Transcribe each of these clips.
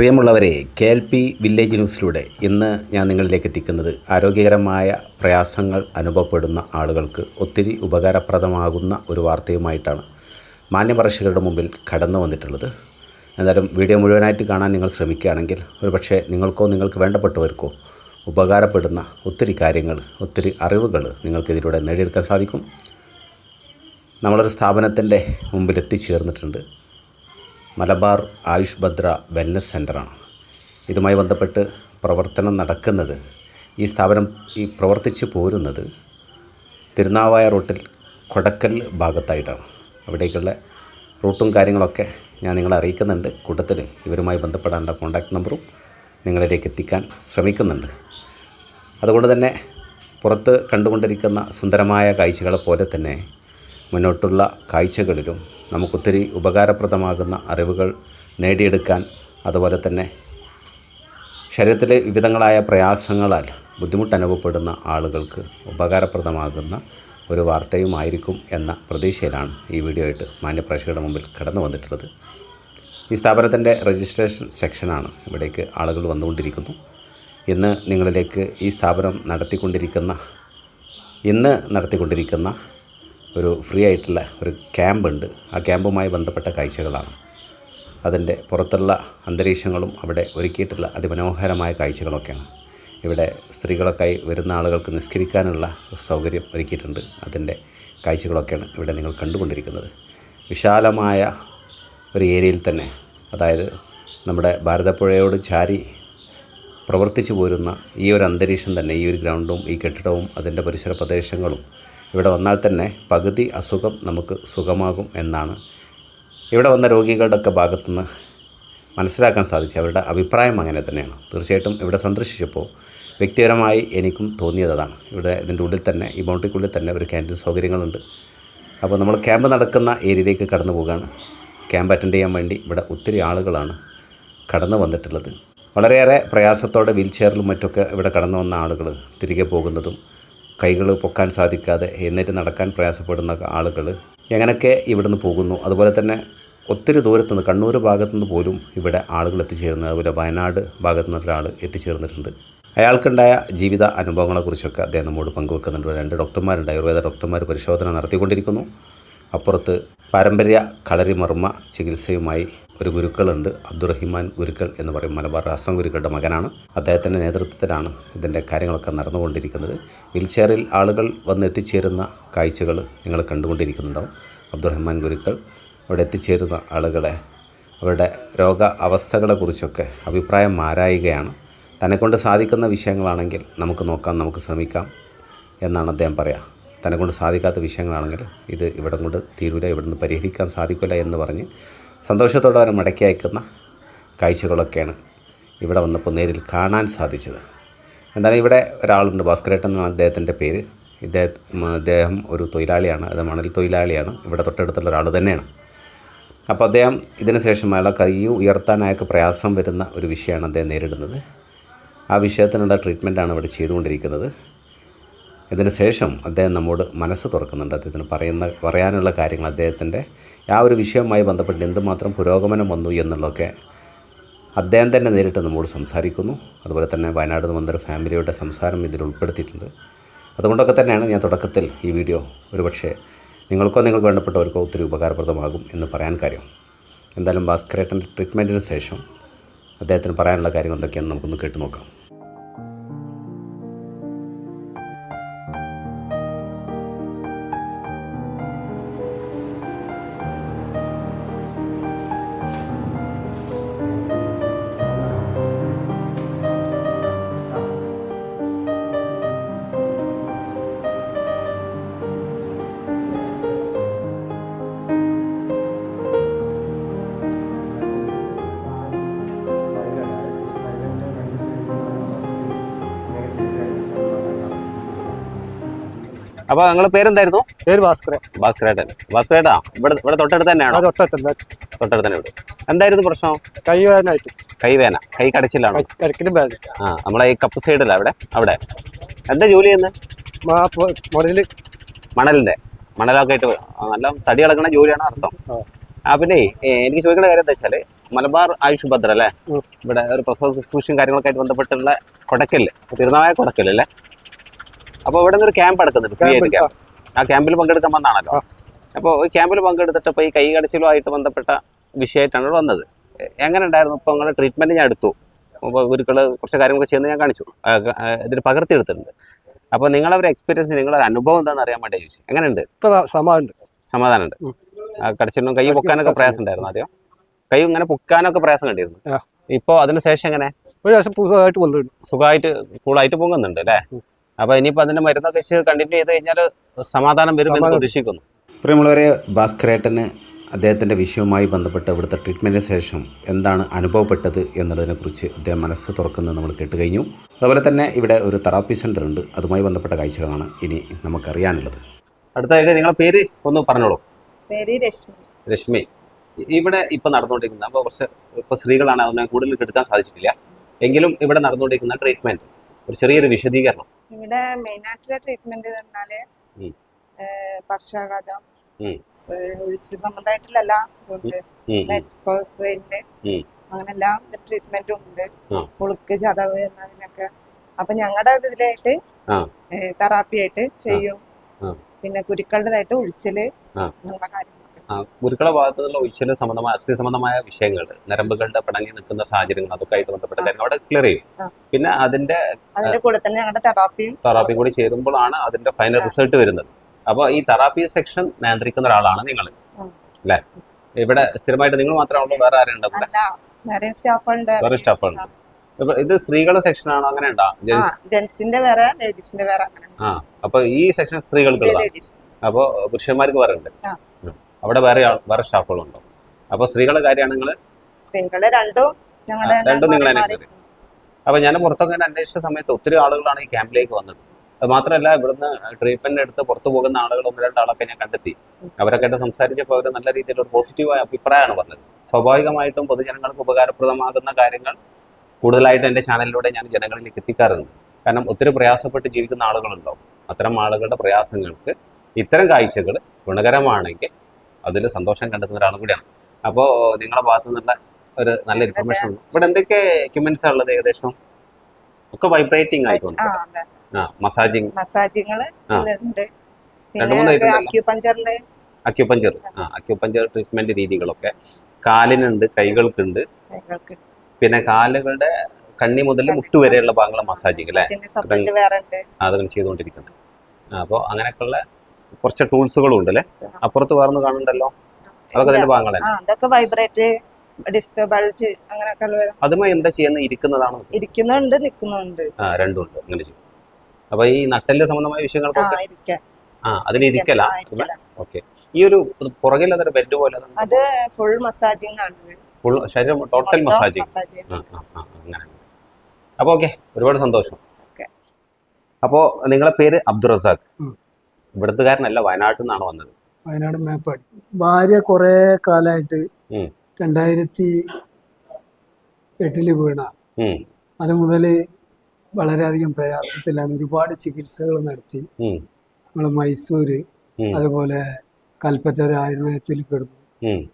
പ്രിയമുള്ളവരെ, KLP village ന്യൂസിലൂടെ ഇന്ന് ഞാൻ നിങ്ങളിലേക്ക് എത്തിക്കുന്നത് ആരോഗ്യകരമായ പ്രയാസങ്ങൾ അനുഭവപ്പെടുന്ന ആളുകൾക്ക് ഒത്തിരി ഉപകാരപ്രദമാകുന്ന ഒരു വാർത്തയുമായിട്ടാണ് മാന്യപ്രേക്ഷകരുടെ മുമ്പിൽ കടന്നു വന്നിട്ടുള്ളത്. എന്തായാലും വീഡിയോ മുഴുവനായിട്ട് കാണാൻ നിങ്ങൾ ശ്രമിക്കുകയാണെങ്കിൽ ഒരുപക്ഷെ നിങ്ങൾക്കോ നിങ്ങൾക്ക് വേണ്ടപ്പെട്ടവർക്കോ ഉപകാരപ്പെടുന്ന ഒത്തിരി കാര്യങ്ങൾ, ഒത്തിരി അറിവുകൾ നിങ്ങൾക്കിതിലൂടെ നേടിയെടുക്കാൻ സാധിക്കും. നമ്മളൊരു സ്ഥാപനത്തിൻ്റെ മുമ്പിൽ എത്തിച്ചേർന്നിട്ടുണ്ട്. മലബാർ ആയുഷ് ഭദ്ര വെൽനസ് സെൻ്ററാണ്. ഇതുമായി ബന്ധപ്പെട്ട് പ്രവർത്തനം നടക്കുന്നത്, ഈ സ്ഥാപനം പ്രവർത്തിച്ചു പോരുന്നത് തിരുനാവായ റൂട്ടിൽ കൊടക്കൽ ഭാഗത്തായിട്ടാണ്. അവിടേക്കുള്ള റൂട്ടും കാര്യങ്ങളൊക്കെ ഞാൻ നിങ്ങളെ അറിയിക്കുന്നുണ്ട്. കൂട്ടത്തിൽ ഇവരുമായി ബന്ധപ്പെടാനുള്ള കോൺടാക്റ്റ് നമ്പറും നിങ്ങളിലേക്ക് എത്തിക്കാൻ ശ്രമിക്കുന്നുണ്ട്. അതുകൊണ്ട് തന്നെ പുറത്ത് കണ്ടുകൊണ്ടിരിക്കുന്ന സുന്ദരമായ കാഴ്ചകളെ പോലെ തന്നെ മുന്നോട്ടുള്ള കാഴ്ചകളിലും നമുക്കൊത്തിരി ഉപകാരപ്രദമാകുന്ന അറിവുകൾ നേടിയെടുക്കാൻ, അതുപോലെ തന്നെ ശരീരത്തിലെ വിവിധങ്ങളായ പ്രയാസങ്ങളാൽ ബുദ്ധിമുട്ടനുഭവപ്പെടുന്ന ആളുകൾക്ക് ഉപകാരപ്രദമാകുന്ന ഒരു വാർത്തയുമായിരിക്കും എന്ന പ്രതീക്ഷയിലാണ് ഈ വീഡിയോ ആയിട്ട് മാന്യപ്രേക്ഷകരുടെ മുമ്പിൽ കടന്നു വന്നിട്ടുള്ളത്. ഈ സ്ഥാപനത്തിൻ്റെ രജിസ്ട്രേഷൻ സെക്ഷനാണ്. ഇവിടേക്ക് ആളുകൾ വന്നുകൊണ്ടിരിക്കുന്നു. ഇന്ന് നിങ്ങളിലേക്ക് ഈ സ്ഥാപനം നടത്തിക്കൊണ്ടിരിക്കുന്ന ഒരു ഫ്രീ ആയിട്ടുള്ള ഒരു ക്യാമ്പുണ്ട്. ആ ക്യാമ്പുമായി ബന്ധപ്പെട്ട കാഴ്ചകളാണ്. അതിൻ്റെ പുറത്തുള്ള അന്തരീക്ഷങ്ങളും അവിടെ ഒരുക്കിയിട്ടുള്ള അതിമനോഹരമായ കാഴ്ചകളൊക്കെയാണ്. ഇവിടെ സ്ത്രീകളൊക്കെയായി വരുന്ന ആളുകൾക്ക് നിസ്കരിക്കാനുള്ള സൗകര്യം ഒരുക്കിയിട്ടുണ്ട്. അതിൻ്റെ കാഴ്ചകളൊക്കെയാണ് ഇവിടെ നിങ്ങൾ കണ്ടുകൊണ്ടിരിക്കുന്നത്. വിശാലമായ ഒരു ഏരിയയിൽ തന്നെ, അതായത് നമ്മുടെ ഭാരതപ്പുഴയോട് ചാരി പ്രവർത്തിച്ചു പോരുന്ന ഈ ഒരു അന്തരീക്ഷം തന്നെ, ഈ ഒരു ഗ്രൗണ്ടും ഈ കെട്ടിടവും അതിൻ്റെ പരിസര പ്രദേശങ്ങളും ഇവിടെ വന്നാൽ തന്നെ പകുതി അസുഖം നമുക്ക് സുഖമാകും എന്നാണ് ഇവിടെ വന്ന രോഗികളുടെയൊക്കെ ഭാഗത്തുനിന്ന് മനസ്സിലാക്കാൻ സാധിച്ചു. അവരുടെ അഭിപ്രായം അങ്ങനെ തന്നെയാണ്. തീർച്ചയായിട്ടും ഇവിടെ സന്ദർശിച്ചപ്പോൾ വ്യക്തിപരമായി എനിക്കും തോന്നിയതാണ്. ഇവിടെ ഇതിൻ്റെ ഉള്ളിൽ തന്നെ, ഈ ബൗണ്ടറിക്കുള്ളിൽ തന്നെ ഒരു ക്യാൻറ്റീൻ സൗകര്യങ്ങളുണ്ട്. അപ്പോൾ നമ്മൾ ക്യാമ്പ് നടക്കുന്ന ഏരിയയിലേക്ക് കടന്നു പോവുകയാണ്. ക്യാമ്പ് അറ്റൻഡ് ചെയ്യാൻ വേണ്ടി ഇവിടെ ഒത്തിരി ആളുകളാണ് കടന്നു വന്നിട്ടുള്ളത്. വളരെയേറെ പ്രയാസത്തോടെ വീൽ ചെയറിലും മറ്റൊക്കെ ഇവിടെ കടന്നു വന്ന ആളുകൾ തിരികെ പോകുന്നതും, കൈകൾ പൊക്കാൻ സാധിക്കാതെ എഴുന്നേറ്റ് നടക്കാൻ പ്രയാസപ്പെടുന്ന ആളുകൾ എങ്ങനെയൊക്കെ ഇവിടുന്ന് പോകുന്നു. അതുപോലെ തന്നെ ഒത്തിരി ദൂരത്തുനിന്ന്, കണ്ണൂർ ഭാഗത്തുനിന്ന് പോലും ഇവിടെ ആളുകൾ എത്തിച്ചേർന്നു. അതുപോലെ വയനാട് ഭാഗത്തുനിന്ന് ഒരാൾ എത്തിച്ചേർന്നിട്ടുണ്ട്. അയാൾക്കുണ്ടായ ജീവിത അനുഭവങ്ങളെക്കുറിച്ചൊക്കെ അദ്ദേഹം നമ്മോട് പങ്കുവെക്കുന്നുണ്ട്. 2 ഡോക്ടർമാരുണ്ട്, ആയുർവേദ ഡോക്ടർമാർ പരിശോധന നടത്തിക്കൊണ്ടിരിക്കുന്നു. അപ്പുറത്ത് പാരമ്പര്യ കളരിമർമ്മ ചികിത്സയുമായി ഒരു ഗുരുക്കളുണ്ട്. അബ്ദുറഹിമാൻ ഗുരുക്കൾ എന്ന് പറയും. മലബാർ ഹാസൻ ഗുരുക്കളുടെ മകനാണ്. അദ്ദേഹത്തിൻ്റെ നേതൃത്വത്തിലാണ് ഇതിൻ്റെ കാര്യങ്ങളൊക്കെ നടന്നുകൊണ്ടിരിക്കുന്നത്. വീൽചെയറിൽ ആളുകൾ വന്ന് എത്തിച്ചേരുന്ന കാഴ്ചകൾ നിങ്ങൾ കണ്ടുകൊണ്ടിരിക്കുന്നുണ്ടാവും. അബ്ദുറഹിമാൻ ഗുരുക്കൾ അവിടെ എത്തിച്ചേരുന്ന ആളുകളെ, അവരുടെ രോഗ അവസ്ഥകളെക്കുറിച്ചൊക്കെ അഭിപ്രായം ആരായുകയാണ്. തന്നെക്കൊണ്ട് സാധിക്കുന്ന വിഷയങ്ങളാണെങ്കിൽ നമുക്ക് നോക്കാം, നമുക്ക് ശ്രമിക്കാം എന്നാണ് അദ്ദേഹം പറയുക. തന്നെക്കൊണ്ട് സാധിക്കാത്ത വിഷയങ്ങളാണെങ്കിൽ ഇത് ഇവിടെ കൊണ്ട് തീരൂല, ഇവിടുന്ന് പരിഹരിക്കാൻ സാധിക്കില്ല എന്ന് പറഞ്ഞ് സന്തോഷത്തോടെ അവരെ മടക്കി അയക്കുന്ന കാഴ്ചകളൊക്കെയാണ് ഇവിടെ വന്നപ്പോൾ നേരിൽ കാണാൻ സാധിച്ചത്. എന്തായാലും ഇവിടെ ഒരാളുണ്ട്, ഭാസ്കരേട്ടൻ എന്നാണ് അദ്ദേഹത്തിൻ്റെ പേര്. അദ്ദേഹം ഒരു തൊഴിലാളിയാണ്, അത് മണൽ തൊഴിലാളിയാണ്. ഇവിടെ തൊട്ടടുത്തുള്ള ഒരാൾ തന്നെയാണ്. അപ്പോൾ അദ്ദേഹം ഇതിന് ശേഷം അയാളെ കൈ ഉയർത്താൻ അയാൾക്ക് പ്രയാസം വരുന്ന ഒരു വിഷയമാണ് അദ്ദേഹം നേരിടുന്നത്. ആ വിഷയത്തിനുള്ള ട്രീറ്റ്മെൻറ്റാണ് ഇവിടെ ചെയ്തുകൊണ്ടിരിക്കുന്നത്. ഇതിന് ശേഷം അദ്ദേഹം നമ്മോട് മനസ്സ് തുറക്കുന്നുണ്ട്. അദ്ദേഹത്തിന് പറയാനുള്ള കാര്യങ്ങൾ, അദ്ദേഹത്തിൻ്റെ ആ ഒരു വിഷയവുമായി ബന്ധപ്പെട്ട് എന്തുമാത്രം പുരോഗമനം വന്നു എന്നുള്ളതൊക്കെ അദ്ദേഹം തന്നെ നേരിട്ട് നമ്മോട് സംസാരിക്കുന്നു. അതുപോലെ തന്നെ വയനാട് നിന്ന് വന്നൊരു ഫാമിലിയുടെ സംസാരം ഇതിൽ ഉൾപ്പെടുത്തിയിട്ടുണ്ട്. അതുകൊണ്ടൊക്കെ തന്നെയാണ് ഞാൻ തുടക്കത്തിൽ ഈ വീഡിയോ ഒരുപക്ഷെ നിങ്ങൾക്ക് വേണ്ടപ്പെട്ടവർക്കോ ഒത്തിരി ഉപകാരപ്രദമാകും എന്ന് പറയാൻ കാര്യം. എന്തായാലും ഭാസ്കരേട്ടൻ്റെ ട്രീറ്റ്മെൻറ്റിന് ശേഷം അദ്ദേഹത്തിന് പറയാനുള്ള കാര്യങ്ങൾ എന്തൊക്കെയാണെന്ന് നമുക്കൊന്ന് കേട്ടു നോക്കാം. അപ്പൊ നിങ്ങളുടെ പേരെന്തായിരുന്നു? പേര് ഭാസ്കരേട്ടൻ. ഭാസ്കരേട്ടാ, ഇവിടെ തൊട്ടടുത്ത് തന്നെയാണോ? തൊട്ടടുത്ത് തന്നെ. ഇവിടെ എന്തായിരുന്നു പ്രശ്നം? കൈവേന, കൈ കടച്ചിലാണോ? നമ്മളെ ഈ കപ്പ് സൈഡില്ല അവിടെ എന്താ ജോലി ചെയ്യുന്നത്? മണലിന്റെ മണലൊക്കെ ആയിട്ട് നല്ല തടി കളക്കണ ജോലിയാണ് അർത്ഥം. പിന്നെ എനിക്ക് ചോദിക്കേണ്ട കാര്യം എന്താ വെച്ചാല് മലബാർ ആയുഷ് ഭദ്ര അല്ലേ, ഇവിടെ ഒരു പ്രസവ ശുശ്രൂഷയും കാര്യങ്ങളൊക്കെ ആയിട്ട് ബന്ധപ്പെട്ടുള്ള കൊടക്കല്, തിരുനാവായ കൊടക്കല്ലേ. അപ്പോൾ ഇവിടെ നിന്നൊരു ക്യാമ്പ് നടക്കുന്നുണ്ട്, ഫ്രീ ആയിട്ട് ക്യാമ്പ്. ആ ക്യാമ്പിൽ പങ്കെടുക്കാൻ വന്നാണല്ലോ. അപ്പോൾ ഈ ക്യാമ്പിൽ പങ്കെടുത്തിട്ട് ഇപ്പോൾ ഈ കൈ കടച്ചിലുമായിട്ട് ബന്ധപ്പെട്ട വിഷയമായിട്ടാണ് ഇവിടെ വന്നത്. എങ്ങനെ ഉണ്ടായിരുന്നു? ഇപ്പോൾ നിങ്ങളുടെ ട്രീറ്റ്മെൻറ്റ് ഞാൻ എടുത്തു, അപ്പോൾ ഗുരുക്കൾ കുറച്ച് കാര്യങ്ങളൊക്കെ ചെയ്യുന്നത് ഞാൻ കാണിച്ചു, ഇതിൽ പകർത്തിയെടുത്തിട്ടുണ്ട്. അപ്പോൾ നിങ്ങളൊരു എക്സ്പീരിയൻസ്, നിങ്ങളൊരു അനുഭവം എന്താണെന്ന് അറിയാൻ വേണ്ടി ചോദിച്ചു. എങ്ങനെയുണ്ട്? സമാധാനമുണ്ട്. കടച്ചിലും കൈ പൊക്കാനൊക്കെ പ്രയാസം ഉണ്ടായിരുന്നു ആദ്യം? കൈ ഇങ്ങനെ പൊക്കാനൊക്കെ പ്രയാസം കണ്ടിരുന്നു. ഇപ്പോൾ അതിന് ശേഷം എങ്ങനെ? സുഖമായിട്ട് കൂളായിട്ട് പൊങ്ങുന്നുണ്ട് അല്ലേ? അപ്പോൾ ഇനിയിപ്പോൾ അതിൻ്റെ മരുന്നൊക്കെ വെച്ച് കണ്ടിന്യൂ ചെയ്ത് കഴിഞ്ഞാൽ സമാധാനം വരുമെന്ന് പ്രതീക്ഷിക്കുന്നു. പ്രിയമുള്ളവരെ, ഭാസ്കരേട്ടന് അദ്ദേഹത്തിൻ്റെ വിഷയവുമായി ബന്ധപ്പെട്ട് ഇവിടുത്തെ ട്രീറ്റ്മെൻറ്റിന് ശേഷം എന്താണ് അനുഭവപ്പെട്ടത് എന്നുള്ളതിനെക്കുറിച്ച് അദ്ദേഹം മനസ്സ് തുറക്കുന്നത് നമ്മൾ കേട്ട് കഴിഞ്ഞു. അതുപോലെ തന്നെ ഇവിടെ ഒരു തെറാപ്പി സെൻ്റർ ഉണ്ട്, അതുമായി ബന്ധപ്പെട്ട കാഴ്ചകളാണ് ഇനി നമുക്കറിയാനുള്ളത്. അടുത്തതായിട്ട് നിങ്ങളുടെ പേര് ഒന്ന് പറഞ്ഞോളൂ. പേര് രശ്മി. രശ്മി, ഇവിടെ ഇപ്പം നടന്നുകൊണ്ടിരിക്കുന്ന, അപ്പോൾ കുറച്ച് ഇപ്പോൾ സ്ത്രീകളാണ്, അതിനെ കൂടുതൽ എടുക്കാൻ സാധിച്ചിട്ടില്ല എങ്കിലും ഇവിടെ നടന്നുകൊണ്ടിരിക്കുന്ന ട്രീറ്റ്മെൻറ്റ് ഒരു ചെറിയൊരു വിശദീകരണം. ഇവിടെ മെയിനായിട്ടുള്ള ട്രീറ്റ്മെന്റ് പറഞ്ഞാല് പക്ഷാഘാതം, ഒഴിച്ചിൽ സംബന്ധമായിട്ടുള്ള എല്ലാം ഉണ്ട്, അങ്ങനെ എല്ലാ ട്രീറ്റ്മെന്റും ഉണ്ട്, ഉളുക്ക് ചതവ് എന്നതിനൊക്കെ. അപ്പൊ ഞങ്ങളുടെ ഇതിലായിട്ട് തെറാപ്പി ആയിട്ട് ചെയ്യും. പിന്നെ കുരുക്കളുടേതായിട്ട് ഒഴിച്ചില്, അങ്ങനെയുള്ള കാര്യങ്ങളൊക്കെ. ഗുരുക്കളുടെ ഭാഗത്തു നിന്നുള്ള ഒഴിച്ചില് സംബന്ധമായ അസ്ഥി സംബന്ധമായ വിഷയങ്ങൾ, നരമ്പുകളുടെ പിണങ്ങി നിൽക്കുന്ന സാഹചര്യങ്ങൾ, അതൊക്കെ ആയിട്ട് ബന്ധപ്പെട്ട കാര്യങ്ങൾ അവിടെ ക്ലിയർ ചെയ്യും. പിന്നെ അതിന്റെ കൂടെ തന്നെ ഞങ്ങളുടെ തെറാപ്പിയും കൂടി ചേരുമ്പോഴാണ് അതിന്റെ ഫൈനൽ റിസൾട്ട് വരുന്നത്. അപ്പോൾ ഈ തെറാപ്പി സെക്ഷൻ നിയന്ത്രിക്കുന്ന ഒരാളാണ് നിങ്ങൾ അല്ലേ? ഇവിടെ സ്ഥിരമായിട്ട് നിങ്ങൾ മാത്രമാണല്ലോ, വേറെ ആരുണ്ട്? വേറെ സ്റ്റാഫുണ്ട്. ഇത് സ്ത്രീകളുടെ സെക്ഷൻ ആണോ? അങ്ങനെ ഉണ്ടോ? ജെന്റ്സിന്റെ വേറെ, ലേഡീസിന്റെ വേറെ. അപ്പൊ ഈ സെക്ഷൻ സ്ത്രീകൾക്കുള്ളതാണ്. അപ്പോൾ പുരുഷന്മാർക്ക് വേറെ ഉണ്ട്. അവിടെ വേറെ സ്റ്റാഫുകളുണ്ടോ? അപ്പോൾ സ്ത്രീകളുടെ കാര്യമാണ് നിങ്ങൾ? സ്ത്രീകളുടെ രണ്ടും നിങ്ങൾ തന്നെ. അപ്പൊ ഞാൻ പുറത്തൊക്കെ അന്വേഷിച്ച സമയത്ത് ഒത്തിരി ആളുകളാണ് ഈ ക്യാമ്പിലേക്ക് വന്നത്. അത് മാത്രമല്ല, ഇവിടുന്ന് ട്രീറ്റ്മെന്റ് എടുത്ത് പുറത്തു പോകുന്ന ആളുകൾ 1-2 ആളൊക്കെ ഞാൻ കണ്ടെത്തി. അവരൊക്കെ ആയിട്ട് സംസാരിച്ചപ്പോൾ അവർ നല്ല രീതിയിൽ ഒരു പോസിറ്റീവായ അഭിപ്രായമാണ് പറഞ്ഞത്. സ്വാഭാവികമായിട്ടും പൊതുജനങ്ങൾക്ക് ഉപകാരപ്രദമാകുന്ന കാര്യങ്ങൾ കൂടുതലായിട്ട് എൻ്റെ ചാനലിലൂടെ ഞാൻ ജനങ്ങളിലേക്ക് എത്തിക്കാറുണ്ട്. കാരണം ഒത്തിരി പ്രയാസപ്പെട്ട് ജീവിക്കുന്ന ആളുകളുണ്ടാവും. അത്തരം ആളുകളുടെ പ്രയാസങ്ങൾക്ക് ഇത്തരം കാഴ്ചകൾ ഗുണകരമാണെങ്കിൽ അതിൽ സന്തോഷം കണ്ടെത്തുന്ന ഒരാളും കൂടിയാണ്. അപ്പോൾ നിങ്ങളുടെ ഭാഗത്തു നിന്നുള്ള ഒരു നല്ല ഇൻഫർമേഷൻ ഉണ്ട്. ഇവിടെ എന്തൊക്കെ എക്യുപ്മെന്റ്സ് ഉള്ളത്? ഏകദേശം ഒക്കെ വൈബ്രേറ്റിംഗ് ആയിട്ടുണ്ട്. മസാജിങ് അക്യുപഞ്ചർ ട്രീറ്റ്മെന്റ് രീതികളൊക്കെ കാലിനുണ്ട്, കൈകൾക്കുണ്ട്. പിന്നെ കാലുകളുടെ കണ്ണി മുതൽ മുട്ട് വരെയുള്ള ഭാഗങ്ങൾ മസാജിങ് അല്ലേ? അതൊക്കെ ചെയ്തുകൊണ്ടിരിക്കുന്നത്. അപ്പോൾ അങ്ങനെയൊക്കെയുള്ള കുറച്ച് ടൂൾസുകളും ഉണ്ട് അല്ലേ? അപ്പുറത്ത് വേർന്ന് കാണുന്നുണ്ടല്ലോ, അതൊക്കെ അതിന്റെ ഭാഗങ്ങളല്ലേ? അതുമായി എന്താ ചെയ്യുന്നത്? ഇരിക്കുന്നതാണോ? ഇരിക്കുന്നുണ്ട്, നിൽക്കുന്നുണ്ട്, രണ്ടും ഉണ്ട്. അങ്ങനെ ചെയ്യും. അപ്പൊ ഈ നട്ടെല്ല് സംബന്ധമായ വിഷയങ്ങൾക്കൊക്കെ അതിലിരിക്കല. ഓക്കെ. ഈ ഒരു പുറകിൽ അതൊരു ബെഡ് പോലെ അത് ഫുൾ മസാജിങ് ആണ്. ഫുൾ ശരീരം ടോട്ടൽ മസാജിങ്. അങ്ങനെ. അപ്പോൾ ഓക്കെ, ഒരുപാട് സന്തോഷം. അപ്പോൾ നിങ്ങളെ പേര് അബ്ദുൾ റസാഖ്, ഇവിടുത്തുകാരനല്ല, വയനാട്ടിൽ നിന്നാണ് വന്നത്. വയനാട് മേപ്പാടി. ഭാര്യ കുറെ കാലമായിട്ട് 2008 വീണ, അത് മുതൽ വളരെയധികം പ്രയാസത്തിലാണ്. ഒരുപാട് ചികിത്സകൾ നടത്തി. നമ്മൾ മൈസൂര്, അതുപോലെ കൽപ്പറ്റ ഒരു ആയുർവേദത്തിൽ കിടന്നു,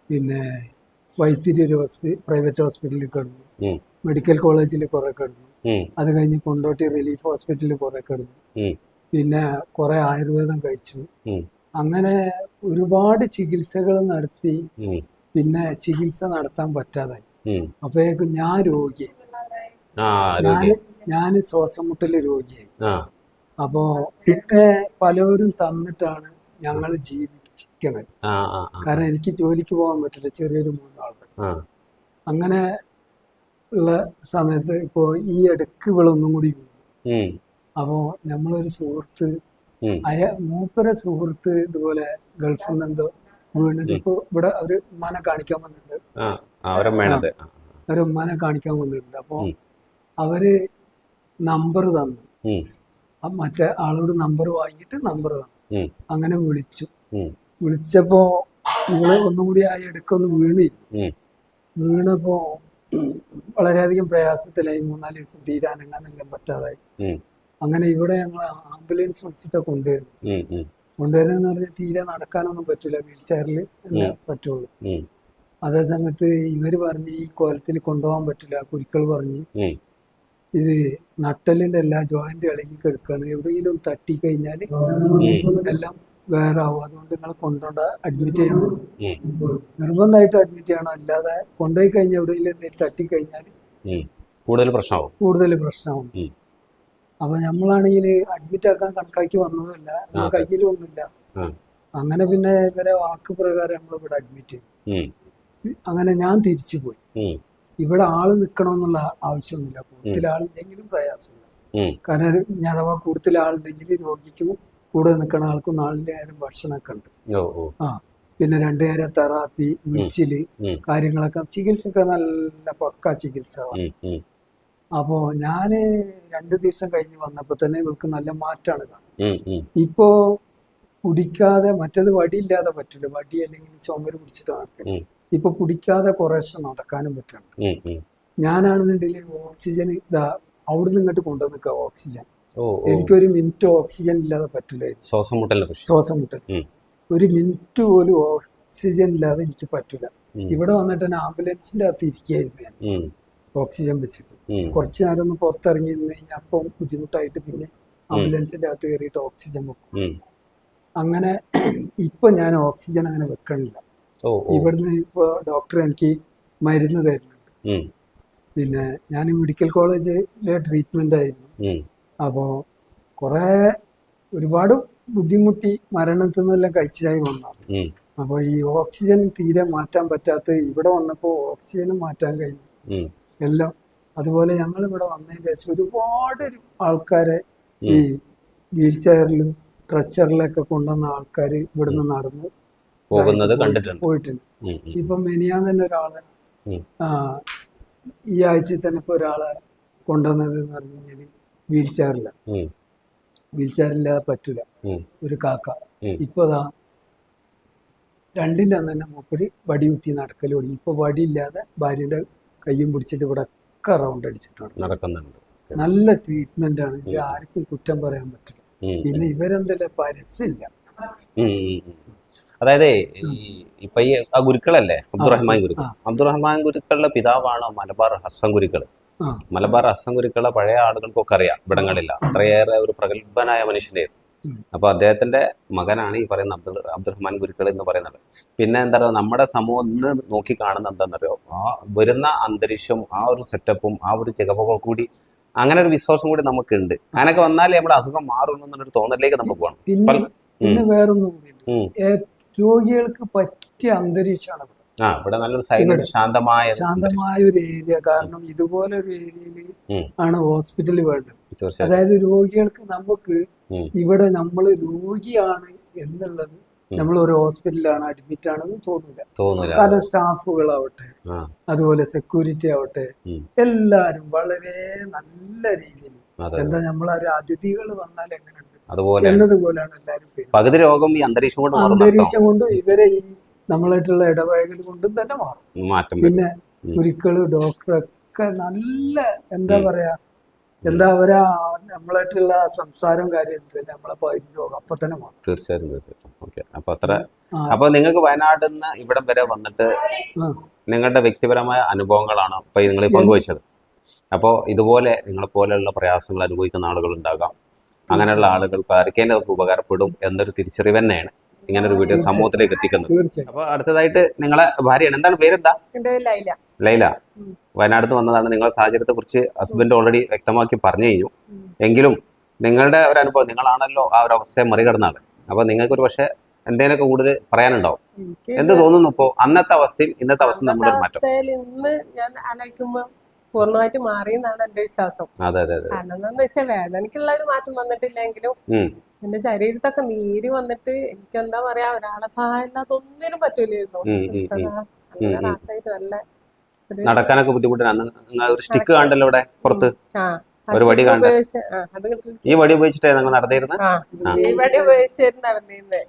പിന്നെ വൈത്തിരി ഒരു പ്രൈവറ്റ് ഹോസ്പിറ്റലിൽ കിടന്നു, മെഡിക്കൽ കോളേജിൽ കുറെ കിടന്നു, അത് കഴിഞ്ഞ് കൊണ്ടോട്ടി റിലീഫ് ഹോസ്പിറ്റലിൽ കുറെ കിടന്നു, പിന്നെ കുറെ ആയുർവേദം കഴിച്ചു. അങ്ങനെ ഒരുപാട് ചികിത്സകൾ നടത്തി. പിന്നെ ചികിത്സ നടത്താൻ പറ്റാതായി. അപ്പോഴേക്കും ഞാൻ രോഗിയായി. ഞാൻ ശ്വാസം മുട്ടല് രോഗിയായി. അപ്പോ പിന്നെ പലരും തന്നിട്ടാണ് ഞങ്ങൾ ജീവിക്കണത്. കാരണം എനിക്ക് ജോലിക്ക് പോകാൻ പറ്റില്ല, ചെറിയൊരു 3 ആളുകൾ. അങ്ങനെ ഉള്ള സമയത്ത് ഇപ്പോ ഈ ഇടക്ക് ഇവളൊന്നും കൂടി വീണു. അപ്പോ നമ്മളൊരു സുഹൃത്ത്, മൂപ്പര സുഹൃത്ത് ഇതുപോലെ ഗൾഫിൽ നിന്ന് എന്തോ വീണിട്ട് ഇപ്പൊ ഇവിടെ ഒരു ഉമ്മാനെ കാണിക്കാൻ വന്നിട്ടുണ്ട്. ഒരു ഉമ്മാനെ കാണിക്കാൻ വന്നിട്ടുണ്ട്. അപ്പൊ അവര് നമ്പർ തന്നു. മറ്റേ ആളോട് നമ്പർ വാങ്ങിയിട്ട് നമ്പർ തന്നു. അങ്ങനെ വിളിച്ചപ്പോ ഇവള് ഒന്നും കൂടി ആ ഇടയ്ക്കൊന്ന് വീണപ്പോ വളരെയധികം പ്രയാസത്തിലായി. 4 ദിവസം തീരാനങ്ങാനെല്ലാം പറ്റാതായി. അങ്ങനെ ഇവിടെ ഞങ്ങൾ ആംബുലൻസ് വിളിച്ചിട്ട് കൊണ്ടുവരുന്നെന്ന് പറഞ്ഞാൽ തീരെ നടക്കാനൊന്നും പറ്റില്ല, വീൽ ചെയറിൽ തന്നെ പറ്റുള്ളൂ. അതേ സമയത്ത് ഇവര് പറഞ്ഞ് ഈ കോലത്തിൽ കൊണ്ടുപോകാൻ പറ്റില്ല. കുരുക്കൾ പറഞ്ഞ് ഇത് നട്ടലിന്റെ എല്ലാ ജോയിന്റ് ഇളകി കിടക്കാണ്, എവിടെയെങ്കിലും തട്ടി കഴിഞ്ഞാൽ എല്ലാം വേറെ ആവും, അതുകൊണ്ട് നിങ്ങൾ കൊണ്ടുപോണ്ട, അഡ്മിറ്റ് ചെയ്യണം, നിർബന്ധമായിട്ട് അഡ്മിറ്റ് ചെയ്യണം, അല്ലാതെ കൊണ്ടുപോയി കഴിഞ്ഞാൽ എവിടെയെങ്കിലും എന്തെങ്കിലും തട്ടിക്കഴിഞ്ഞാൽ കൂടുതൽ പ്രശ്നമാവും. അപ്പൊ നമ്മളാണെങ്കിൽ അഡ്മിറ്റ് ആക്കാൻ കണക്കാക്കി വന്നതല്ല, നമ്മളെ കയ്യിലൊന്നുമില്ല. അങ്ങനെ പിന്നെ ഇവരെ വാക്ക് പ്രകാരം നമ്മളിവിടെ അഡ്മിറ്റ് ചെയ്യും. അങ്ങനെ ഞാൻ തിരിച്ചു പോയി. ഇവിടെ ആള് നിൽക്കണമെന്നുള്ള ആവശ്യമൊന്നുമില്ല, കൂടുതൽ ആളുണ്ടെങ്കിലും പ്രയാസമില്ല. കാരണം ഞാൻ അഥവാ കൂടുതൽ ആളുണ്ടെങ്കിൽ രോഗിക്കും കൂടെ നിൽക്കണ ആൾക്കും 4 നേരം ഭക്ഷണമൊക്കെ ഉണ്ട്. പിന്നെ 2 നേരം തെറാപ്പി, ഉഴിച്ചില്, കാര്യങ്ങളൊക്കെ, ചികിത്സയൊക്കെ നല്ല പക്ക ചികിത്സ. അപ്പോ ഞാന് 2 ദിവസം കഴിഞ്ഞ് വന്നപ്പോ തന്നെ ഇവൾക്ക് നല്ല മാറ്റാണ് കാണുന്നത്. ഇപ്പോ കുടിക്കാതെ, മറ്റേത് വടിയില്ലാതെ പറ്റില്ല, വടി അല്ലെങ്കിൽ ചുമര് പിടിച്ചിട്ട് നടക്കില്ല. ഇപ്പൊ കുടിക്കാതെ കുറേശ്ശെ നടക്കാനും പറ്റുന്നുണ്ട്. ഞാനാണെന്നുണ്ടെങ്കിൽ ഓക്സിജൻ ഇതാ അവിടുന്ന് ഇങ്ങോട്ട് കൊണ്ടുവന്നിക്ക ഓക്സിജൻ. എനിക്കൊരു മിനിറ്റ് ഓക്സിജൻ ഇല്ലാതെ പറ്റില്ല. ശ്വാസം മുട്ടൽ 1 മിനിറ്റ് പോലും ഓക്സിജൻ ഇല്ലാതെ എനിക്ക് പറ്റില്ല. ഇവിടെ വന്നിട്ട് തന്നെ ആംബുലൻസിന്റെ അകത്ത് ഇരിക്കുകയായിരുന്നു ഞാൻ, ഓക്സിജൻ വെച്ചിട്ട്. കുറച്ചു നേരം ഒന്ന് പുറത്തിറങ്ങി നിന്ന് കഴിഞ്ഞാൽ അപ്പം ബുദ്ധിമുട്ടായിട്ട് പിന്നെ ആംബുലൻസിന്റെ അകത്ത് കയറിയിട്ട് ഓക്സിജൻ വെക്കും. അങ്ങനെ ഇപ്പൊ ഞാൻ ഓക്സിജൻ അങ്ങനെ വെക്കണില്ല. ഇവിടുന്ന് ഇപ്പൊ ഡോക്ടർ എനിക്ക് മരുന്ന് തരുന്നുണ്ട്. പിന്നെ ഞാൻ മെഡിക്കൽ കോളേജിലെ ട്രീറ്റ്മെന്റ് ആയിരുന്നു. അപ്പോ ഒരുപാട് ബുദ്ധിമുട്ടി മരണത്തിൽ നിന്നെല്ലാം കഴിച്ചായി വന്നു. അപ്പൊ ഈ ഓക്സിജൻ തീരെ മാറ്റാൻ പറ്റാത്ത ഇവിടെ വന്നപ്പോ ഓക്സിജനും മാറ്റാൻ കഴിഞ്ഞു എല്ലാം. അതുപോലെ ഞങ്ങൾ ഇവിടെ വന്നതിന് ശേഷം ഒരുപാട് ആൾക്കാരെ ഈ വീൽ ചെയറിലും സ്ട്രെച്ചറിലൊക്കെ കൊണ്ടുവന്ന ആൾക്കാർ ഇവിടുന്ന് നടന്ന് പോയിട്ടുണ്ട്. ഇപ്പൊ മെനിയാന്ന് തന്നെ ഒരാള് ഈ ആഴ്ചയിൽ തന്നെ ഇപ്പൊ ഒരാളെ കൊണ്ടുവന്നത് എന്ന് പറഞ്ഞു കഴിഞ്ഞാല് വീൽ ചെയറില്ലാതെ പറ്റൂല, ഒരു കാക്ക. ഇപ്പൊ 2ന്റെ അന്ന് തന്നെ മൂപ്പര് വടി കുത്തി നടക്കൽ തുടങ്ങി. ഇപ്പൊ വടിയില്ലാതെ ഭാര്യന്റെ കയ്യും പിടിച്ചിട്ട് ഇവിടെ ഒക്കെ റൗണ്ട് അടിച്ചിട്ടാണ് നടക്കുന്നുണ്ട്. നല്ല ട്രീറ്റ്മെന്റ് ആണ്, ഇത് ആർക്കും കുറ്റം പറയാൻ പറ്റില്ല. പിന്നെ ഇവരെന്തല്ല പരസ്യമില്ല. അതായത് ഇപ്പൊ ഈ ഗുരുക്കളല്ലേ അബ്ദുറഹ്മാൻ ഗുരുക്കളുടെ പിതാവാണ് മലബാർ ഹസ്സൻ ഗുരുക്കൾ. മലബാർ ഹസ്സൻ ഗുരുക്കളെ പഴയ ആളുകൾക്കൊക്കെ അറിയാം ഇവിടങ്ങളില്ല, അത്രയേറെ ഒരു പ്രഗത്ഭനായ മനുഷ്യനായിരുന്നു. അപ്പൊ അദ്ദേഹത്തിന്റെ മകനാണ് ഈ പറയുന്ന അബ്ദുറഹ്മാൻ ഗുരുക്കൾ എന്ന് പറയുന്നത്. പിന്നെ എന്താ പറയുക, നമ്മുടെ സമൂഹം ഇന്ന് നോക്കി കാണുന്ന എന്താണെന്നറിയോ, ആ വരുന്ന അന്തരീക്ഷം, ആ ഒരു സെറ്റപ്പും ആ ഒരു ചികപ്പൊക്കെ കൂടി, അങ്ങനെ ഒരു വിശ്വാസം കൂടി നമുക്കുണ്ട്. അങ്ങനെയൊക്കെ വന്നാലേ നമ്മുടെ അസുഖം മാറുള്ളൂ എന്നുള്ളൊരു തോന്നലിലേക്ക് നമുക്ക് പോകണം. പിന്നെ വേറൊന്നും കൂടി, രോഗികൾക്ക് പറ്റിയ അന്തരീക്ഷമാണ് ഇവിടെ നല്ലൊരു സൈലന്റ് ശാന്തമായ ഒരു ഏരിയ. കാരണം ഇതുപോലെ ഒരു ഏരിയയിൽ ആണ് ഹോസ്പിറ്റൽ വേണ്ടത്. അതായത് രോഗികൾക്ക് നമുക്ക് ഇവിടെ നമ്മൾ രോഗിയാണ് എന്നുള്ളത്, നമ്മൾ ഒരു ഹോസ്പിറ്റലാണ് അഡ്മിറ്റ് ആണെന്ന് തോന്നില്ല. കാരണം സ്റ്റാഫുകളാവട്ടെ, അതുപോലെ സെക്യൂരിറ്റി ആവട്ടെ, എല്ലാരും വളരെ നല്ല രീതിയിൽ, എന്താ നമ്മളൊരു അതിഥികൾ വന്നാൽ എങ്ങനെയുണ്ട് എന്നതുപോലെയാണ് എല്ലാരും. പകുതി രോഗം ഈ അന്തരീക്ഷം കൊണ്ട് ഇവരെ ഈ നമ്മളായിട്ടുള്ള ഇടപഴകൽ കൊണ്ടും തന്നെ മാറും. പിന്നെ ഒരിക്കലും ഡോക്ടറൊക്കെ നല്ല എന്താ പറയാ, അവരാ നമ്മളായിട്ടുള്ള സംസാരവും കാര്യം നമ്മളെ പകുതി രോഗം അപ്പൊ തന്നെ മാറും. തീർച്ചയായിട്ടും. അപ്പൊ നിങ്ങൾക്ക് വയനാട് നിന്ന് ഇവിടം വരെ വന്നിട്ട് നിങ്ങളുടെ വ്യക്തിപരമായ അനുഭവങ്ങളാണ് ഇപ്പൊ നിങ്ങൾ പങ്കുവച്ചത്. അപ്പോൾ ഇതുപോലെ നിങ്ങളെ പോലെയുള്ള പ്രയാസങ്ങൾ അനുഭവിക്കുന്ന ആളുകൾ ഉണ്ടാകാം. അങ്ങനെയുള്ള ആളുകൾക്ക് ആർക്കേലും അതൊക്കെ ഉപകാരപ്പെടും എന്നൊരു തിരിച്ചറിവ് തന്നെയാണ് ഇങ്ങനെ ഒരു വീഡിയോ സമൂഹത്തിലേക്ക് എത്തിക്കുന്നത്. അപ്പൊ അടുത്തതായിട്ട് നിങ്ങളെ ഭാര്യയാണ്, എന്താണ് പേരെന്താ? ലൈല. വയനാട് നിന്ന് വന്നതാണ്. നിങ്ങളെ സാഹചര്യത്തെ കുറിച്ച് ഹസ്ബൻഡ് ഓൾറെഡി വ്യക്തമാക്കി പറഞ്ഞു കഴിഞ്ഞു. എങ്കിലും നിങ്ങളുടെ ഒരു അനുഭവം, നിങ്ങളാണല്ലോ ആ ഒരു അവസ്ഥയെ മറികടന്നാണ്. അപ്പൊ നിങ്ങൾക്ക് ഒരു പക്ഷെ എന്തെങ്കിലുമൊക്കെ കൂടുതൽ പറയാനുണ്ടാവും. എന്ത് തോന്നുന്നു ഇപ്പോ അന്നത്തെ അവസ്ഥയും ഇന്നത്തെ അവസ്ഥയും നമ്മുടെ മാറ്റം? ഇന്ന് ഞാൻ ആലോചിക്കുമ്പോ പൂർണ്ണമായിട്ട് മാറിയെന്നാണ് എന്റെ വിശ്വാസം. കാരണം എന്താന്ന് വെച്ചാൽ വേദനയ്ക്കുള്ള ഒരു മാറ്റം വന്നിട്ടില്ലെങ്കിലും എന്റെ ശരീരത്തൊക്കെ നീര് വന്നിട്ട് എനിക്ക് എന്താ പറയാ, ഒരാളെ സഹായം ഇല്ലാത്ത ഒന്നിനും പറ്റൂലായിരുന്നു. നല്ല നടക്കാനൊക്കെ ബുദ്ധിമുട്ടാണ്. ഒരു സ്റ്റിക്ക് കണ്ടല്ലോ ഇവിടെ പുറത്ത്, ഒരു വടി കണ്ട. ഈ വടി ഉപയോഗിച്ചിട്ടാണ് നിങ്ങൾ നടന്നിരുന്നത്? ഈ വടി ഉപയോഗിച്ചായിരുന്നു നടന്നിരുന്നത്.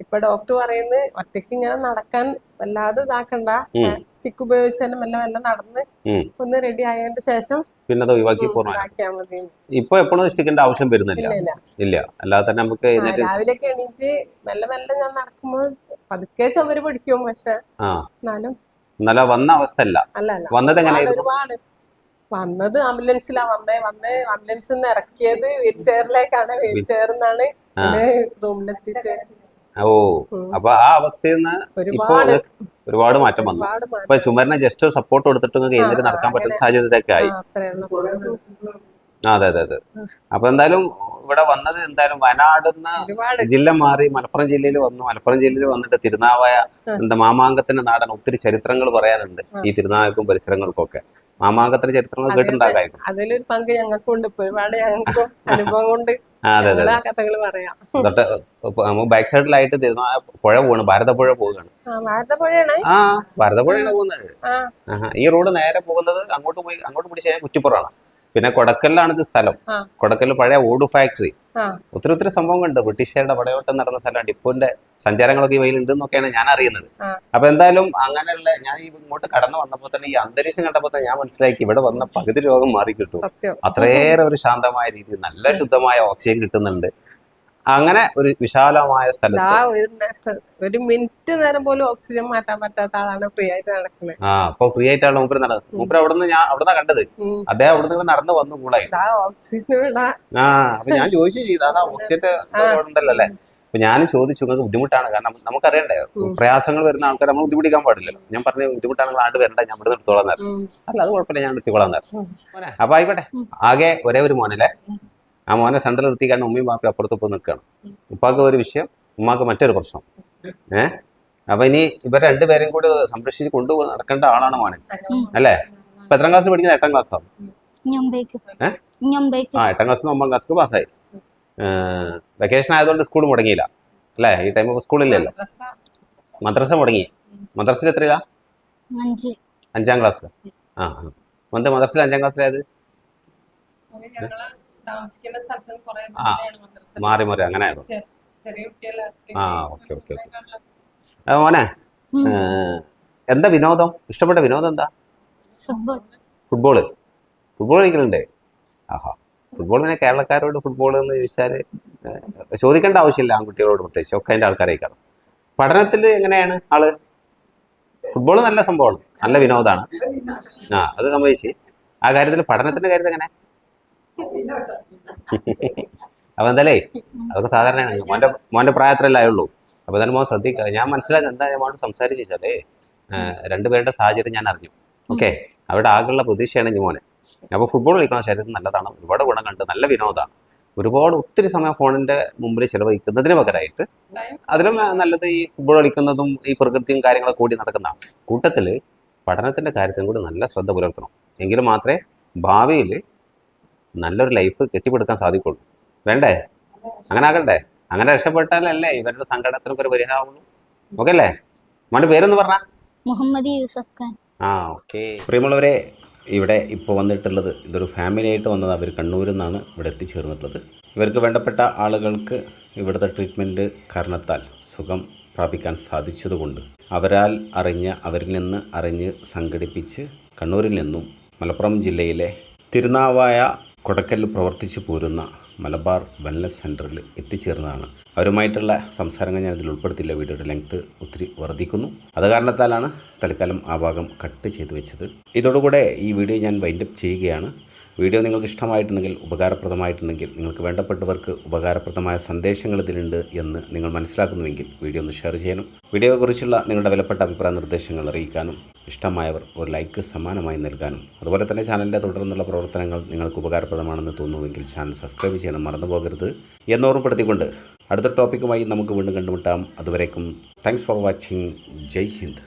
ഇപ്പൊ ഡോക്ടർ പറയുന്നത് ഒറ്റയ്ക്ക് ഇങ്ങനെ നടക്കാൻ വല്ലാതെ ഇതാക്കണ്ട, സ്റ്റിക്ക് ഉപയോഗിച്ച് തന്നെ മെല്ലെ മെല്ലെ നടന്ന് ഒന്ന് റെഡി ആയതിന്റെ ശേഷം പിന്നെ അത് ഒഴിവാക്കിയാൽ മതി. ഇപ്പൊ എപ്പോഴും സ്റ്റിക്കിന്റെ ആവശ്യം വരുന്നില്ല. ഇല്ല, അല്ലാതെ തന്നെ നമുക്ക് രാവിലെയൊക്കെ എണീറ്റ് മെല്ലെ മെല്ലെ ഞാൻ നടക്കുമ്പോൾ പതുക്കെ ചുമര് പിടിക്കും. പക്ഷെ എന്നാലും ഇന്നലെ വന്ന അവസ്ഥ അല്ല. അല്ല വന്നത് എങ്ങനെയായിരുന്നു? ഒരുപാട് വന്നത് ആംബുലൻസിലാ വന്ന് ആംബുലൻസിൽ നിന്ന് ഇറക്കിയത് വീൽ ചെയറിലേക്കാണ്. വീൽ ചെയറിൽ നിന്നാണ് റൂമിലെത്തിച്ച്. ഓ, അപ്പൊ ആ അവസ്ഥയിൽ നിന്ന് ഇപ്പൊ ഒരുപാട് മാറ്റം വന്നു. ഇപ്പൊ ചുമരിനെ ജസ്റ്റ് സപ്പോർട്ട് കൊടുത്തിട്ട് എഴുന്നേറ്റ് നടക്കാൻ പറ്റുന്ന സാഹചര്യത്തിലൊക്കെ ആയി. അതെ അതെ അതെ. അപ്പൊ എന്തായാലും ഇവിടെ വന്നത് എന്തായാലും വയനാടിന്ന് ജില്ല മാറി മലപ്പുറം ജില്ലയിൽ വന്നു. മലപ്പുറം ജില്ലയിൽ വന്നിട്ട് തിരുനാവായ മാമാങ്കത്തിന്റെ നാടൻ ഒത്തിരി ചരിത്രങ്ങൾ പറയാനുണ്ട് ഈ തിരുനാവായക്കും പരിസരങ്ങൾക്കും ഒക്കെ. മാമാങ്കത്തിന്റെ ചരിത്രങ്ങൾ കേട്ടിട്ടുണ്ടാകായിരുന്നു. അതിലൊരു പങ്ക് ഞങ്ങൾക്കുണ്ട്. ഒരുപാട് ഞങ്ങൾക്ക് അനുഭവം കൊണ്ട് കഥകൾ പറയാം. തൊട്ട് ബാക്ക് സൈഡിലായിട്ട് തിരുനാവായ പുഴ പോവാണ്, ഭാരതപ്പുഴ പോവുകയാണ്. ഭാരതപ്പുഴയാണ് പോകുന്നത്. ഈ റോഡ് നേരെ പോകുന്നത് അങ്ങോട്ട് പിടിച്ച് കഴിഞ്ഞാൽ കുറ്റിപ്പുറമാണ്. പിന്നെ കൊടക്കലിലാണ് ഇത് സ്ഥലം. കൊടക്കലിൽ പഴയ ഓട് ഫാക്ടറി, ഒത്തിരി സംഭവങ്ങളുണ്ട്. ബ്രിട്ടീഷുകാരുടെ പടയോട്ടം നടന്ന സ്ഥലമാണ്. ടിപ്പുവിന്റെ സഞ്ചാരങ്ങളൊക്കെ ഈ വഴിയിൽ ഉണ്ടെന്നൊക്കെയാണ് ഞാൻ അറിയുന്നത്. അപ്പൊ എന്തായാലും അങ്ങനെയുള്ള ഞാൻ ഇങ്ങോട്ട് കടന്നു വന്നപ്പോൾ തന്നെ ഈ അന്തരീക്ഷം കണ്ടപ്പോൾ തന്നെ ഞാൻ മനസ്സിലാക്കി ഇവിടെ വന്ന പകുതി രോഗം മാറി കിട്ടും. അത്രയേറെ ഒരു ശാന്തമായ രീതിയിൽ നല്ല ശുദ്ധമായ ഓക്സിജൻ കിട്ടുന്നുണ്ട്. അങ്ങനെ ഒരു വിശാലമായ സ്ഥലത്ത് ഒരു മിനിറ്റ് നേരം പോലും ഓക്സിജൻ മാറ്റാൻ പറ്റാത്ത ആളാണ് ഫ്രീ ആയിട്ട് നടക്കുന്നത്. അപ്പൊ ഫ്രീ ആയിട്ടാണ് മൂപ്പര് നടന്നത്. മൂപ്പര് അവിടുന്ന് കണ്ടത്. അദ്ദേഹം അവിടുന്ന് നടന്ന് വന്നു കൂടായി. അപ്പൊ ഞാൻ ചോദിച്ചു ചെയ്തു, അതാ ഓക്സിജന്റെ ഉണ്ടല്ലോ അല്ലേ. അപ്പൊ ഞാനും ചോദിച്ചു, നിങ്ങൾക്ക് ബുദ്ധിമുട്ടാണ്, കാരണം നമുക്കറിയണ്ടേ പ്രയാസങ്ങൾ വരുന്ന ആൾക്കാർ നമ്മൾ ബുദ്ധിമുട്ടിക്കാൻ പാടില്ലല്ലോ. ഞാൻ പറഞ്ഞു ബുദ്ധിമുട്ടാണെങ്കിൽ ആണ്ട് വരണ്ട, ഞാൻ ഇവിടെ എടുത്തോളാൻ നേരം. അല്ല അത് കുഴപ്പമില്ല, ഞാൻ എടുത്തിക്കോളാൻ നേരം. അപ്പൊ ആയിക്കോട്ടെ. ആകെ ഒരേ ഒരു മോനല്ലേ. ആ മോനെ സെന്ററിൽ നിർത്തിക്കാണ്ട് ഉമ്മയും ബാപ്പയും അപ്പുറത്തൊപ്പം നിൽക്കണം. ഉപ്പാക്ക് ഒരു വിഷയം, ഉമ്മാക്ക് മറ്റൊരു പ്രശ്നം. അപ്പൊ ഇനി ഇവർ രണ്ടുപേരെയും കൂടി സംരക്ഷിച്ച് നടക്കേണ്ട ആളാണ് മോനെ അല്ലേ. ഇപ്പൊ എത്രാം ക്ലാസ് പഠിക്കുന്നത്? 8ാം ക്ലാസ് ആവും. 8ാം ക്ലാസ്സിൽ നിന്ന് 9ാം ക്ലാസ്സിൽ പാസ്സായി. വെക്കേഷൻ ആയതുകൊണ്ട് സ്കൂൾ മുടങ്ങിയില്ല അല്ലേ. ഈ ടൈം സ്കൂളില്ലല്ലോ. മദ്രസ മുടങ്ങി. മദ്രസയിൽ എത്രയിലാ? 5ാം ക്ലാസ്സിൽ. മദ്രസയിൽ 5ാം ക്ലാസ്സിലായത് മാറി അങ്ങനെ ആയിരുന്നു. Okay okay okay. മോനെ എന്താ വിനോദം? ഇഷ്ടപ്പെട്ട വിനോദം എന്താ? ഫുട്ബോള് കളിക്കലുണ്ട്. ആഹാ, ഫുട്ബോൾ പിന്നെ കേരളക്കാരോട് ഫുട്ബോൾ എന്ന് ചോദിച്ചാൽ ചോദിക്കേണ്ട ആവശ്യമില്ല. ആൺകുട്ടികളോട് പ്രത്യേകിച്ച് ഒക്കെ അതിൻ്റെ ആൾക്കാരേക്കാണ്. പഠനത്തിൽ എങ്ങനെയാണ് ആള്? ഫുട്ബോൾ നല്ല സംഭവമാണ്, നല്ല വിനോദമാണ്. അത് സമ്മതിച്ച്. ആ കാര്യത്തിൽ പഠനത്തിന്റെ കാര്യത്തിൽ എങ്ങനെ? അപ്പൊ എന്തായാലേ അതൊക്കെ സാധാരണയാണ്. മോന്റെ പ്രായത്തിലല്ലേ ആയുള്ളൂ. അപ്പൊ തന്നെ മോൻ ശ്രദ്ധിക്കുക. ഞാൻ മനസ്സിലാക്കി എന്താ ഞാൻ മോനോട് സംസാരിച്ചു വെച്ചാലേ രണ്ടുപേരുടെ സാഹചര്യം ഞാൻ അറിഞ്ഞു. ഓക്കെ, അവിടെ ആകെയുള്ള പ്രതീക്ഷയാണ് ഇനി മോനെ. അപ്പോൾ ഫുട്ബോൾ കളിക്കുന്ന ശരീരത്തിന് നല്ലതാണ്, ഒരുപാട് ഗുണങ്ങളുണ്ട്, നല്ല വിനോദമാണ്. ഒത്തിരി സമയം ഫോണിന്റെ മുമ്പിൽ ചിലവഴിക്കുന്നതിന് പകരമായിട്ട് അതിലും നല്ലത് ഈ ഫുട്ബോൾ കളിക്കുന്നതും ഈ പ്രകൃതിയും കാര്യങ്ങളൊക്കെ കൂടി നടക്കുന്നതാണ്. കൂട്ടത്തിൽ പഠനത്തിന്റെ കാര്യത്തിനും കൂടി നല്ല ശ്രദ്ധ പുലർത്തണം. എങ്കിലും മാത്രമേ ഭാവിയിൽ നല്ലൊരു ലൈഫ് കെട്ടിപ്പടുക്കാൻ സാധിക്കുള്ളൂ. വേണ്ടേ? അങ്ങനെ ആകണ്ടേ? അങ്ങനെ രക്ഷപ്പെട്ടാലല്ലേ ഇവരുടെ സങ്കടത്തിനൊക്കെ ഒരു പരിഹാരമുള്ളൂ. ഓക്കെ അല്ലേ? മോന്റെ പേരൊന്ന് പറഞ്ഞാ? മുഹമ്മദ് യൂസഫ് ഖാൻ. ഓക്കെ. പ്രിയമുള്ളവരെ, ഇവിടെ ഇപ്പോൾ വന്നിട്ടുള്ളത് ഇതൊരു ഫാമിലി ആയിട്ട് വന്നത്. അവർ കണ്ണൂരിൽ നിന്നാണ് ഇവിടെ എത്തിച്ചേർന്നിട്ടുള്ളത്. ഇവർക്ക് വേണ്ടപ്പെട്ട ആളുകൾക്ക് ഇവിടുത്തെ ട്രീറ്റ്മെൻറ്റ് കാരണത്താൽ സുഖം പ്രാപിക്കാൻ സാധിച്ചതുകൊണ്ട് അവരിൽ നിന്ന് അറിഞ്ഞ് സംഘടിപ്പിച്ച് കണ്ണൂരിൽ നിന്നും മലപ്പുറം ജില്ലയിലെ തിരുനാവായ കൊടക്കലിൽ പ്രവർത്തിച്ചു പോരുന്ന മലബാർ വെൽനസ് സെൻറ്ററിൽ എത്തിച്ചേർന്നതാണ്. അവരുമായിട്ടുള്ള സംസാരങ്ങൾ ഞാൻ ഇതിൽ ഉൾപ്പെടുത്തില്ല. വീഡിയോയുടെ ലെങ്ത്ത് ഒത്തിരി വർദ്ധിക്കുന്നു. അത് കാരണത്താലാണ് തൽക്കാലം ആ ഭാഗം കട്ട് ചെയ്തു വെച്ചത്. ഇതോടുകൂടെ ഈ വീഡിയോ ഞാൻ വൈൻഡപ്പ് ചെയ്യുകയാണ്. വീഡിയോ നിങ്ങൾക്ക് ഇഷ്ടമായിട്ടുണ്ടെങ്കിൽ, ഉപകാരപ്രദമായിട്ടുണ്ടെങ്കിൽ, നിങ്ങൾക്ക് വേണ്ടപ്പെട്ടവർക്ക് ഉപകാരപ്രദമായ സന്ദേശങ്ങൾ ഇതിലുണ്ട് എന്ന് നിങ്ങൾ മനസ്സിലാക്കുന്നുവെങ്കിൽ വീഡിയോ ഒന്ന് ഷെയർ ചെയ്യാനും വീഡിയോയെക്കുറിച്ചുള്ള നിങ്ങളുടെ വിലപ്പെട്ട അഭിപ്രായ നിർദ്ദേശങ്ങൾ അറിയിക്കാനും, ഇഷ്ടമായവർ ഒരു ലൈക്ക് സമ്മാനമായി നൽകാനും, അതുപോലെ തന്നെ ചാനലിൻ്റെ തുടർന്നുള്ള പ്രവർത്തനങ്ങൾ നിങ്ങൾക്ക് ഉപകാരപ്രദമാണെന്ന് തോന്നുമെങ്കിൽ ചാനൽ സബ്സ്ക്രൈബ് ചെയ്യാനും മറന്നു പോകരുത് എന്നോർമ്മപ്പെടുത്തിക്കൊണ്ട് അടുത്ത ടോപ്പിക്കുമായി നമുക്ക് വീണ്ടും കണ്ടുമുട്ടാം. അതുവരേക്കും thanks for watching. Jai Hind.